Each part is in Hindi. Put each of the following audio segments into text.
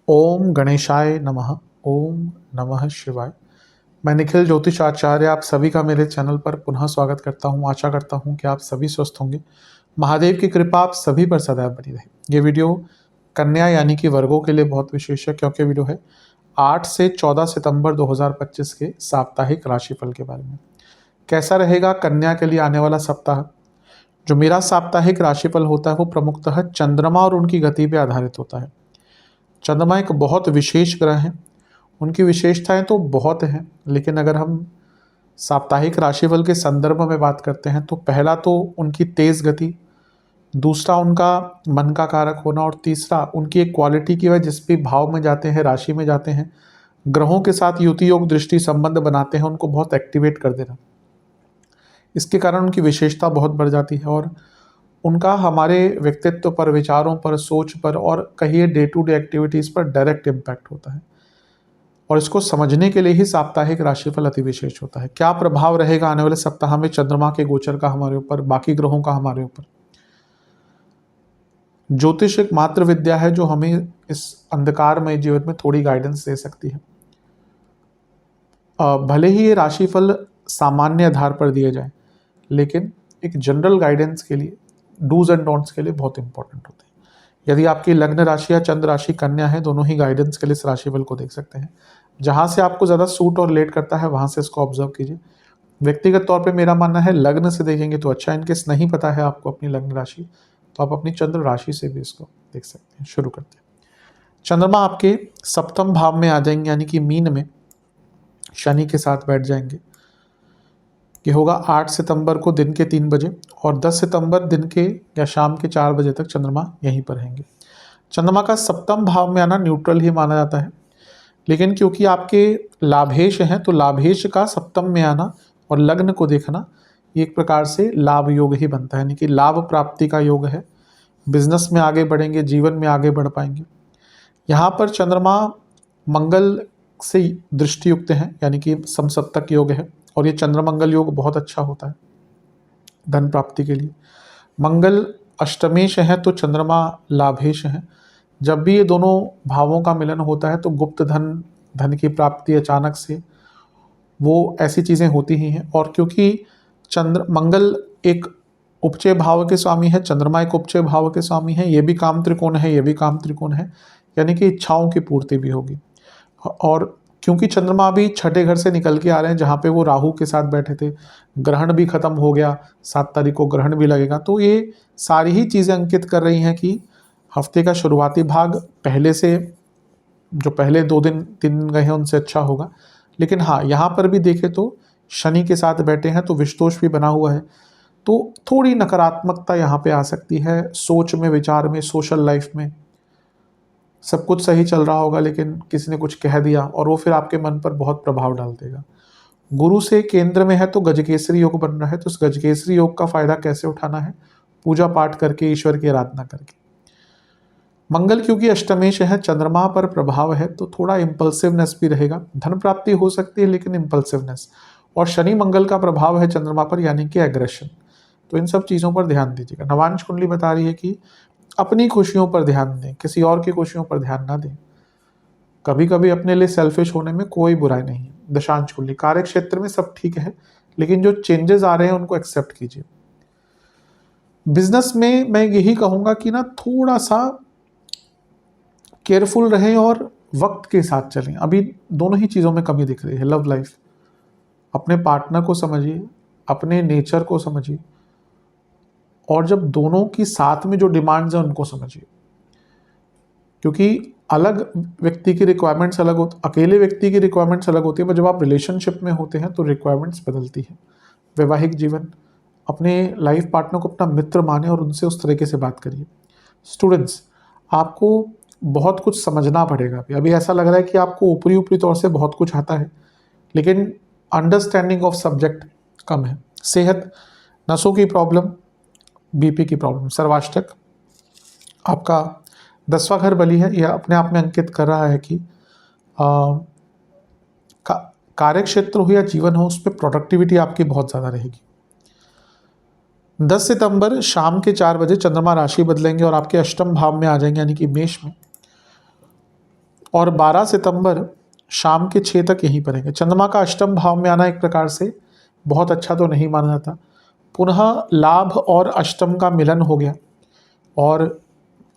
ओम गणेशाय नमः। ओम नमः शिवाय। मैं निखिल ज्योतिष आचार्य आप सभी का मेरे चैनल पर पुनः स्वागत करता हूं। आशा करता हूं कि आप सभी स्वस्थ होंगे। महादेव की कृपा आप सभी पर सदैव बनी रहे। ये वीडियो कन्या यानी कि वर्गों के लिए बहुत विशेष है, क्योंकि वीडियो है 8 से 14 सितंबर 2025 के साप्ताहिक राशिफल के बारे में। कैसा रहेगा कन्या के लिए आने वाला सप्ताह। जो मेरा साप्ताहिक राशिफल होता है वो प्रमुखतः चंद्रमा और उनकी गति पर आधारित होता है। चंद्रमा एक बहुत विशेष ग्रह है, उनकी विशेषताएं तो बहुत हैं, लेकिन अगर हम साप्ताहिक राशिफल के संदर्भ में बात करते हैं तो पहला तो उनकी तेज गति, दूसरा उनका मन का कारक होना, और तीसरा उनकी एक क्वालिटी की वजह जिस भी भाव में जाते हैं, राशि में जाते हैं, ग्रहों के साथ युति योग दृष्टि संबंध बनाते हैं, उनको बहुत एक्टिवेट कर देना। इसके कारण उनकी विशेषता बहुत बढ़ जाती है और उनका हमारे व्यक्तित्व पर, विचारों पर, सोच पर और कहिए डे टू डे एक्टिविटीज़ पर डायरेक्ट इम्पैक्ट होता है। और इसको समझने के लिए ही साप्ताहिक राशिफल अति विशेष होता है। क्या प्रभाव रहेगा आने वाले सप्ताह में चंद्रमा के गोचर का हमारे ऊपर, बाकी ग्रहों का हमारे ऊपर। ज्योतिष एक मात्र विद्या है जो हमें इस अंधकारमय जीवन में थोड़ी गाइडेंस दे सकती है। भले ही ये राशिफल सामान्य आधार पर दिए जाए, लेकिन एक जनरल गाइडेंस के लिए, डूज एंड डोंट्स के लिए बहुत इंपॉर्टेंट होते हैं। यदि आपकी लग्न राशि या चंद्र राशि कन्या है, दोनों ही गाइडेंस के लिए इस राशिफल को देख सकते हैं। जहां से आपको ज़्यादा सूट और लेट करता है वहां से इसको ऑब्जर्व कीजिए। व्यक्तिगत तौर पे मेरा मानना है लग्न से देखेंगे तो अच्छा। इनकेस नहीं पता है आपको अपनी लग्न राशि, तो आप अपनी चंद्र राशि से भी इसको देख सकते हैं। शुरू करते हैं। चंद्रमा आपके सप्तम भाव में आ जाएंगे, यानी कि मीन में शनि के साथ बैठ जाएंगे। ये होगा 8 सितंबर को दिन के 3 बजे, और 10 सितंबर दिन के या शाम के 4 बजे तक चंद्रमा यहीं पर रहेंगे। चंद्रमा का सप्तम भाव में आना न्यूट्रल ही माना जाता है, लेकिन क्योंकि आपके लाभेश हैं तो लाभेश का सप्तम में आना और लग्न को देखना, ये एक प्रकार से लाभ योग ही बनता है, यानी कि लाभ प्राप्ति का योग है। बिजनेस में आगे बढ़ेंगे, जीवन में आगे बढ़ पाएंगे। यहाँ पर चंद्रमा मंगल से दृष्टियुक्त हैं, यानी कि समसप्तक योग है, और ये चंद्र मंगल योग बहुत अच्छा होता है धन प्राप्ति के लिए। मंगल अष्टमेश है तो चंद्रमा लाभेश है। जब भी ये दोनों भावों का मिलन होता है तो गुप्त धन, धन की प्राप्ति अचानक से, वो ऐसी चीज़ें होती ही हैं। और क्योंकि मंगल एक उपचय भाव के स्वामी है, चंद्रमा एक उपचय भाव के स्वामी है, ये भी काम त्रिकोण है, ये भी काम त्रिकोण है, यानी कि इच्छाओं की पूर्ति भी होगी। और क्योंकि चंद्रमा अभी छठे घर से निकल के आ रहे हैं, जहाँ पे वो राहु के साथ बैठे थे, ग्रहण भी खत्म हो गया, 7 तारीख को ग्रहण भी लगेगा, तो ये सारी ही चीज़ें अंकित कर रही हैं कि हफ्ते का शुरुआती भाग पहले से, जो पहले 2 दिन 3 दिन गए हैं उनसे अच्छा होगा। लेकिन हाँ, यहाँ पर भी देखें तो शनि के साथ बैठे हैं तो विषदोष भी बना हुआ है, तो थोड़ी नकारात्मकता यहाँ पे आ सकती है। सोच में, विचार में, सोशल लाइफ में सब कुछ सही चल रहा होगा, लेकिन किसी ने कुछ कह दिया और वो फिर आपके मन पर बहुत प्रभाव डाल देगा। गुरु से केंद्र में है तो गजकेसरी योग बन रहा है, तो उस गजकेसरी योग का फायदा कैसे उठाना है? पूजा पाठ करके, ईश्वर की आराधना करके। मंगल क्योंकि अष्टमेश है, चंद्रमा पर प्रभाव है, तो थोड़ा इम्पल्सिवनेस भी रहेगा। धन प्राप्ति हो सकती है, लेकिन इम्पल्सिवनेस। और शनि मंगल का प्रभाव है चंद्रमा पर, यानी कि एग्रेशन। तो इन सब चीज़ों पर ध्यान दीजिएगा। नवांश कुंडली बता रही है कि अपनी खुशियों पर ध्यान दें, किसी और की खुशियों पर ध्यान ना दें। कभी कभी अपने लिए सेल्फिश होने में कोई बुराई नहीं है। दशांश कुंडली कार्य क्षेत्र में सब ठीक है, लेकिन जो चेंजेस आ रहे हैं उनको एक्सेप्ट कीजिए। बिजनेस में मैं यही कहूँगा कि ना थोड़ा सा केयरफुल रहें और वक्त के साथ चलें। अभी दोनों ही चीज़ों में कमी दिख रही है। लव लाइफ, अपने पार्टनर को समझिए, अपने नेचर को समझिए, और जब दोनों की साथ में जो डिमांड्स हैं उनको समझिए। क्योंकि अलग व्यक्ति की रिक्वायरमेंट्स अलग होती, अकेले व्यक्ति की रिक्वायरमेंट्स अलग होती है, पर जब आप रिलेशनशिप में होते हैं तो रिक्वायरमेंट्स बदलती हैं। वैवाहिक जीवन, अपने लाइफ पार्टनर को अपना मित्र माने और उनसे उस तरीके से बात करिए। स्टूडेंट्स, आपको बहुत कुछ समझना पड़ेगा। अभी ऐसा लग रहा है कि आपको ऊपरी ऊपरी तौर से बहुत कुछ आता है, लेकिन अंडरस्टैंडिंग ऑफ सब्जेक्ट कम है। सेहत, नसों की प्रॉब्लम, बीपी की प्रॉब्लम। सर्वाष्टक आपका 10वां घर बली है, यह अपने आप में अंकित कर रहा है कि कार्य क्षेत्र हो या जीवन हो, उस पर प्रोडक्टिविटी आपकी बहुत ज़्यादा रहेगी। 10 सितंबर शाम के 4 बजे चंद्रमा राशि बदलेंगे और आपके अष्टम भाव में आ जाएंगे, यानी कि मेष में। और 12 सितंबर शाम के 6 तक यहीं पर रहेंगे। चंद्रमा का अष्टम भाव में आना एक प्रकार से बहुत अच्छा तो नहीं माना जाता। पुनः लाभ और अष्टम का मिलन हो गया और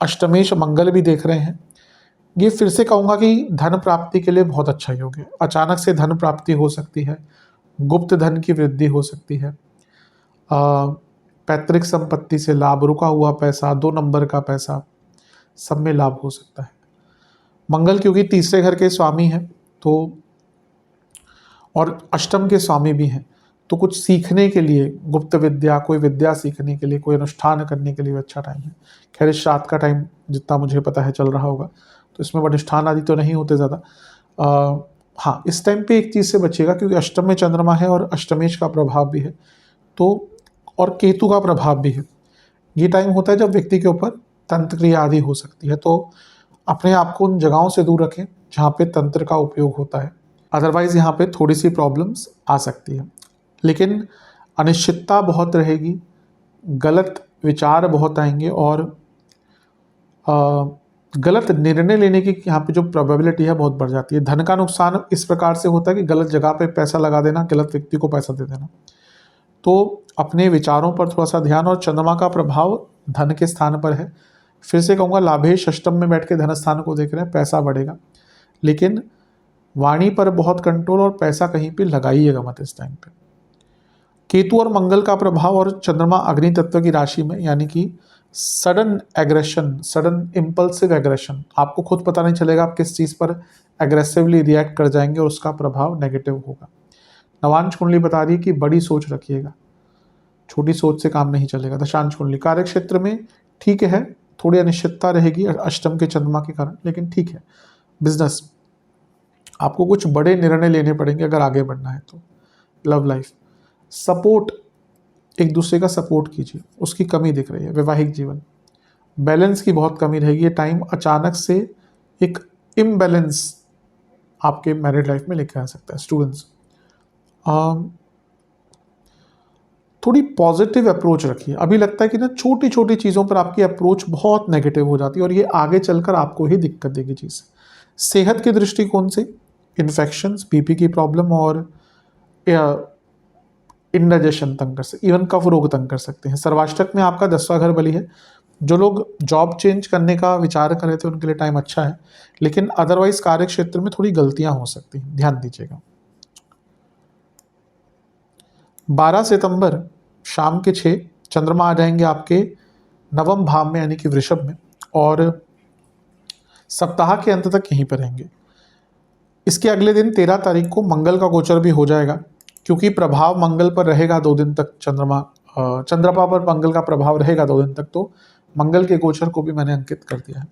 अष्टमेश मंगल भी देख रहे हैं। ये फिर से कहूँगा कि धन प्राप्ति के लिए बहुत अच्छा योग है। अचानक से धन प्राप्ति हो सकती है, गुप्त धन की वृद्धि हो सकती है, पैतृक संपत्ति से लाभ, रुका हुआ पैसा, 2 नंबर का पैसा, सब में लाभ हो सकता है। मंगल क्योंकि तीसरे घर के स्वामी हैं तो और अष्टम के स्वामी भी हैं, तो कुछ सीखने के लिए, गुप्त विद्या, कोई विद्या सीखने के लिए, कोई अनुष्ठान करने के लिए अच्छा टाइम है। खैर इस रात का टाइम जितना मुझे पता है चल रहा होगा, तो इसमें अनुष्ठान आदि तो नहीं होते ज़्यादा। हाँ, इस टाइम पे एक चीज़ से बचिएगा क्योंकि अष्टम में चंद्रमा है और अष्टमेश का प्रभाव भी है, तो और केतु का प्रभाव भी है। ये टाइम होता है जब व्यक्ति के ऊपर तंत्र क्रिया आदि हो सकती है, तो अपने आप को उन जगहों से दूर रखें जहाँ पे तंत्र का उपयोग होता है। अदरवाइज़ यहाँ पे थोड़ी सी प्रॉब्लम्स आ सकती है, लेकिन अनिश्चितता बहुत रहेगी, गलत विचार बहुत आएंगे और गलत निर्णय लेने की यहाँ पे जो प्रोबेबिलिटी है बहुत बढ़ जाती है। धन का नुकसान इस प्रकार से होता है कि गलत जगह पे पैसा लगा देना, गलत व्यक्ति को पैसा दे देना। तो अपने विचारों पर थोड़ा सा ध्यान, और चंद्रमा का प्रभाव धन के स्थान पर है। फिर से कहूँगा लाभेश अष्टम में बैठ के धन स्थान को देख रहे हैं, पैसा बढ़ेगा, लेकिन वाणी पर बहुत कंट्रोल और पैसा कहीं पे लगाइएगा मत इस टाइम पे। केतु और मंगल का प्रभाव और चंद्रमा अग्नि तत्व की राशि में, यानी कि sudden aggression, sudden impulsive aggression, आपको खुद पता नहीं चलेगा आप किस चीज़ पर एग्रेसिवली रिएक्ट कर जाएंगे और उसका प्रभाव नेगेटिव होगा। नवांश कुंडली बता रही है कि बड़ी सोच रखिएगा, छोटी सोच से काम नहीं चलेगा। दशांश कुंडली कार्य क्षेत्र में ठीक है, थोड़ी अनिश्चितता रहेगी अष्टम के चंद्रमा के कारण, लेकिन ठीक है। बिजनेस आपको कुछ बड़े निर्णय लेने पड़ेंगे अगर आगे बढ़ना है तो। लव लाइफ, सपोर्ट, एक दूसरे का सपोर्ट कीजिए, उसकी कमी दिख रही है। वैवाहिक जीवन, बैलेंस की बहुत कमी रहेगी। ये टाइम अचानक से एक इम्बैलेंस आपके मैरिड लाइफ में लेकर आ सकता है। स्टूडेंट्स, थोड़ी पॉजिटिव अप्रोच रखिए। अभी लगता है कि ना छोटी छोटी चीज़ों पर आपकी अप्रोच बहुत नेगेटिव हो जाती है और ये आगे चलकर आपको ही दिक्कत देगी चीज़। सेहत के दृष्टिकोण से इन्फेक्शंस, बीपी की प्रॉब्लम और इंडाइजेशन तंग कर सकते, इवन कफ रोग तंग कर सकते हैं। सर्वाष्टक में आपका 10वां घर बली है। जो लोग जॉब चेंज करने का विचार कर रहे थे उनके लिए टाइम अच्छा है, लेकिन अदरवाइज कार्य क्षेत्र में थोड़ी गलतियां हो सकती हैं, ध्यान दीजिएगा। 12 सितंबर शाम के 6 चंद्रमा आ जाएंगे आपके नवम भाव में, यानी कि वृषभ में, और सप्ताह के अंत तक यहीं पर रहेंगे। इसके अगले दिन 13 तारीख को मंगल का गोचर भी हो जाएगा, क्योंकि प्रभाव मंगल पर रहेगा 2 दिन तक। चंद्रमा पर मंगल का प्रभाव रहेगा 2 दिन तक, तो मंगल के गोचर को भी मैंने अंकित कर दिया है।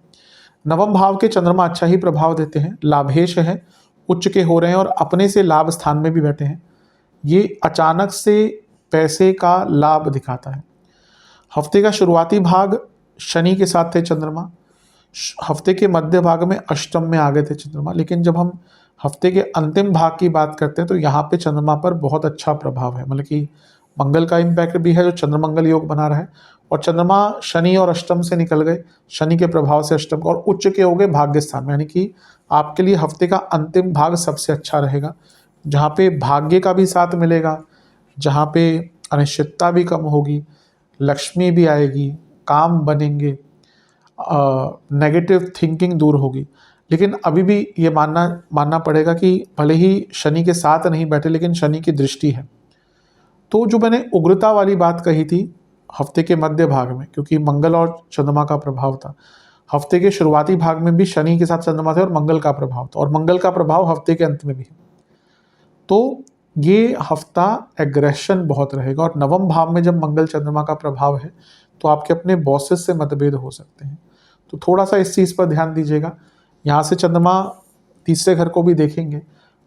नवम भाव के चंद्रमा अच्छा ही प्रभाव देते हैं, लाभेश है, उच्च के हो रहे हैं और अपने से लाभ स्थान में भी बैठे हैं। ये अचानक से पैसे का लाभ दिखाता है। हफ्ते का शुरुआती भाग शनि के साथ थे चंद्रमा, हफ्ते के मध्य भाग में अष्टम में आ गए थे चंद्रमा, लेकिन जब हम हफ्ते के अंतिम भाग की बात करते हैं तो यहाँ पे चंद्रमा पर बहुत अच्छा प्रभाव है। मतलब कि मंगल का इम्पैक्ट भी है जो चंद्रमंगल योग बना रहा है, और चंद्रमा शनि और अष्टम से निकल गए, शनि के प्रभाव से अष्टम और उच्च के हो गए भाग्य स्थान में, यानी कि आपके लिए हफ्ते का अंतिम भाग सबसे अच्छा रहेगा, जहाँ पे भाग्य का भी साथ मिलेगा, जहाँ पे अनिश्चितता भी कम होगी, लक्ष्मी भी आएगी, काम बनेंगे, नेगेटिव थिंकिंग दूर होगी। लेकिन अभी भी ये मानना पड़ेगा कि भले ही शनि के साथ नहीं बैठे, लेकिन शनि की दृष्टि है। तो जो मैंने उग्रता वाली बात कही थी हफ्ते के मध्य भाग में, क्योंकि मंगल और चंद्रमा का प्रभाव था, हफ्ते के शुरुआती भाग में भी शनि के साथ चंद्रमा थे और मंगल का प्रभाव था, और मंगल का प्रभाव हफ्ते के अंत में भी है। तो ये हफ्ता एग्रेशन बहुत रहेगा, और नवम भाव में जब मंगल चंद्रमा का प्रभाव है तो आपके अपने बॉसेस से मतभेद हो सकते हैं, तो थोड़ा सा इस चीज़ पर ध्यान दीजिएगा। यहाँ से चंद्रमा तीसरे घर को भी देखेंगे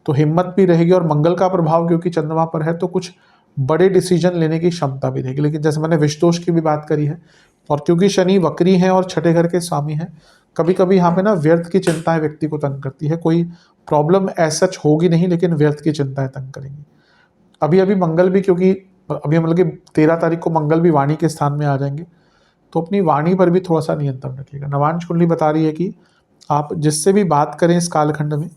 तो हिम्मत भी रहेगी, और मंगल का प्रभाव क्योंकि चंद्रमा पर है तो कुछ बड़े डिसीजन लेने की क्षमता भी रहेगी। लेकिन जैसे मैंने विषदोष की भी बात करी है, और क्योंकि शनि वक्री है और छठे घर के स्वामी हैं, कभी कभी यहाँ पे ना व्यर्थ की चिंताएं व्यक्ति को तंग करती है। कोई प्रॉब्लम ऐसा होगी नहीं, लेकिन व्यर्थ की चिंताएं तंग करेंगी। अभी अभी मंगल भी क्योंकि अभी मतलब कि 13 तारीख को मंगल भी वाणी के स्थान में आ जाएंगे, तो अपनी वाणी पर भी थोड़ा सा नियंत्रण रखिएगा। नवांश कुंडली बता रही है कि आप जिससे भी बात करें इस कालखंड में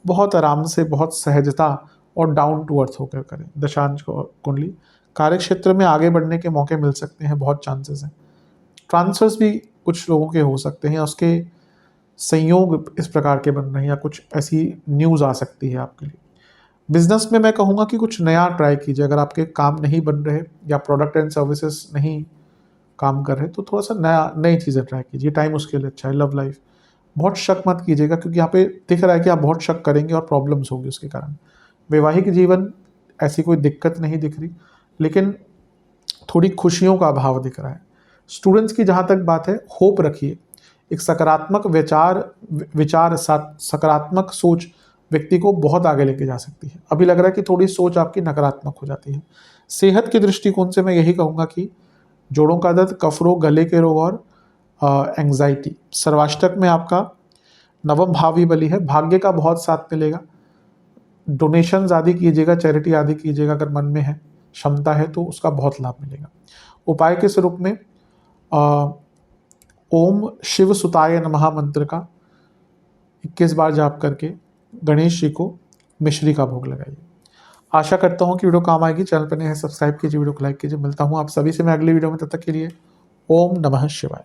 बहुत आराम से, बहुत सहजता और डाउन टू अर्थ होकर करें। दशांश कुंडली कार्य क्षेत्र में आगे बढ़ने के मौके मिल सकते हैं, बहुत चांसेस हैं। ट्रांसफर्स भी कुछ लोगों के हो सकते हैं, उसके संयोग इस प्रकार के बन रहे हैं, या कुछ ऐसी न्यूज़ आ सकती है आपके लिए। बिजनेस में मैं कहूँगा कि कुछ नया ट्राई कीजिए। अगर आपके काम नहीं बन रहे या प्रोडक्ट एंड सर्विसेज नहीं काम कर रहे, तो थोड़ा सा नई चीज़ें ट्राई कीजिए, टाइम उसके लिए अच्छा है। लव लाइफ बहुत शक मत कीजिएगा, क्योंकि यहाँ पे दिख रहा है कि आप बहुत शक करेंगे और प्रॉब्लम्स होगी उसके कारण। वैवाहिक जीवन ऐसी कोई दिक्कत नहीं दिख रही, लेकिन थोड़ी खुशियों का अभाव दिख रहा है। स्टूडेंट्स की जहाँ तक बात है, होप रखिए। एक सकारात्मक विचार सकारात्मक सोच व्यक्ति को बहुत आगे लेके जा सकती है। अभी लग रहा है कि थोड़ी सोच आपकी नकारात्मक हो जाती है। सेहत के दृष्टिकोण से मैं यही कहूँगा कि जोड़ों का दर्द, कफ रोग, गले के रोग और एंग्जाइटी। सर्वाष्टक में आपका नवम भाव ही बली है, भाग्य का बहुत साथ मिलेगा। डोनेशंस आदि कीजिएगा, चैरिटी आदि कीजिएगा, अगर मन में है, क्षमता है, तो उसका बहुत लाभ मिलेगा। उपाय के स्वरूप में ओम शिव सुताय नमः मंत्र का 21 बार जाप करके गणेश जी को मिश्री का भोग लगाइए। आशा करता हूँ कि वीडियो काम आएगी। चैनल पर नए हैं, सब्सक्राइब कीजिए, वीडियो को लाइक कीजिए। मिलता हूँ आप सभी से मैं अगली वीडियो में, तब तक के लिए ओम नमः शिवाय।